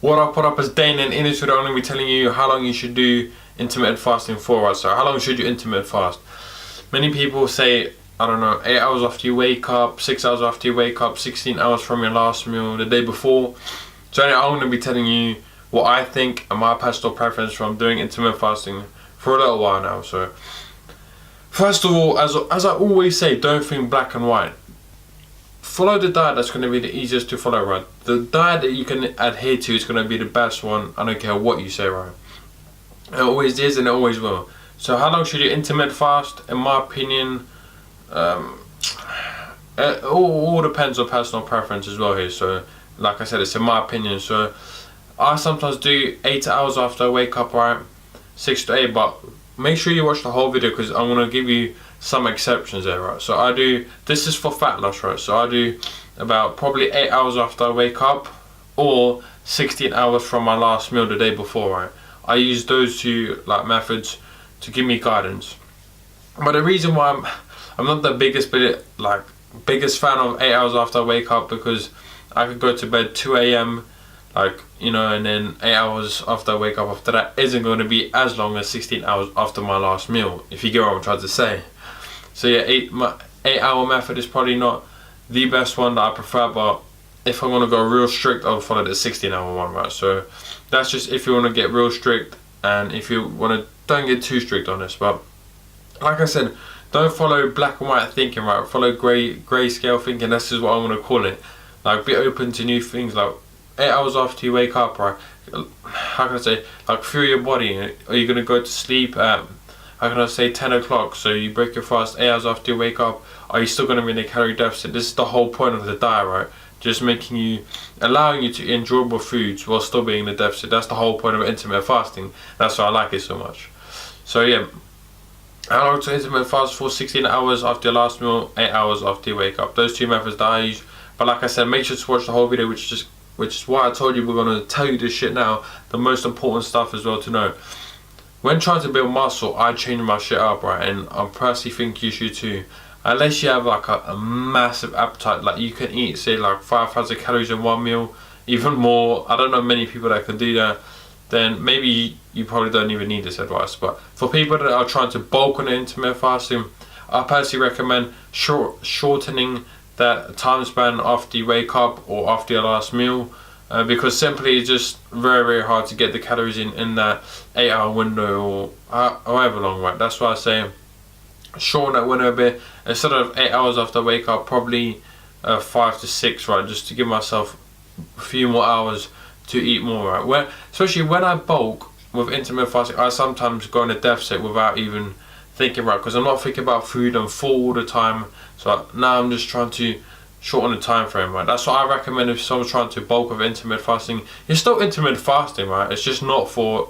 What I put up as Dane, and in this video I'm going to be telling you how long you should do intermittent fasting for, right? So how long should you intermittent fast? Many people say, I don't know, 8 hours after you wake up, 6 hours after you wake up, 16 hours from your last meal the day before. So anyway, I'm going to be telling you what I think and my personal preference from doing intermittent fasting for a little while now. So first of all, as I always say, don't think black and white. Follow the diet that's going to be the easiest to follow, right? The diet that you can adhere to is going to be the best one. I don't care what you say, right? It always is and it always will. So how long should you intermittent fast? In my opinion, it all depends on personal preference as well here. So like I said, it's in my opinion. So I sometimes do 8 hours after I wake up, right? 6 to 8, but make sure you watch the whole video because I'm going to give you some exceptions there, right? So I do, this is for fat loss, right? So I do about probably 8 hours after I wake up or 16 hours from my last meal the day before, right? I use those two methods to give me guidance. But the reason why I'm not the biggest fan of 8 hours after I wake up, because I could go to bed 2 a.m. and then 8 hours after I wake up after that isn't going to be as long as 16 hours after my last meal, if you get what I'm trying to say. So yeah, my 8 hour method is probably not the best one that I prefer, but if I want to go real strict, I'll follow the 16 hour one, right? So that's just if you want to get real strict, and if you want to, don't get too strict on this. But like I said, don't follow black and white thinking, right? Follow grey scale thinking. This is what I want to call it. Like, be open to new things. Like 8 hours after you wake up, right? How can I say, feel your body. Are you gonna go to sleep at, how can I say, 10 o'clock? So you break your fast 8 hours after you wake up. Are you still gonna be in a calorie deficit? This is the whole point of the diet, right? Just allowing you to enjoyable foods while still being in the deficit. That's the whole point of intermittent fasting. That's why I like it so much. So yeah, how long to intermittent fast for? 16 hours after your last meal, 8 hours after you wake up. Those two methods that I use. But like I said, make sure to watch the whole video, which is why I told you we're going to tell you this shit now. The most important stuff as well to know. When trying to build muscle, I change my shit up, right? And I personally think you should too. Unless you have a massive appetite, like you can eat say 5,000 calories in one meal, even more. I don't know many people that can do that. Then maybe you probably don't even need this advice. But for people that are trying to bulk on intermittent fasting, I personally recommend shortening that time span after you wake up or after your last meal, because simply it's just very hard to get the calories in that 8 hour window or however long, right? That's why I say shorten that window a bit. Instead of 8 hours after I wake up, probably 5 to 6, right? Just to give myself a few more hours to eat more, right? Especially when I bulk with intermittent fasting, I sometimes go in a deficit without even thinking, right? Because I'm not thinking about food, I'm full all the time. So now I'm just trying to shorten the time frame, right? That's what I recommend if someone's trying to bulk with intermittent fasting. It's still intermittent fasting, right? It's just not for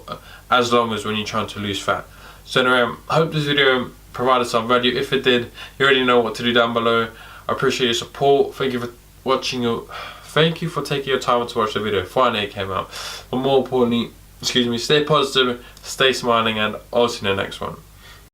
as long as when you're trying to lose fat. So anyway, I hope this video provided some value. If it did, you already know what to do down below. I appreciate your support. Thank you for watching. Thank you for taking your time to watch the video. Finally it came out. But more importantly, stay positive, stay smiling, and I'll see you in the next one.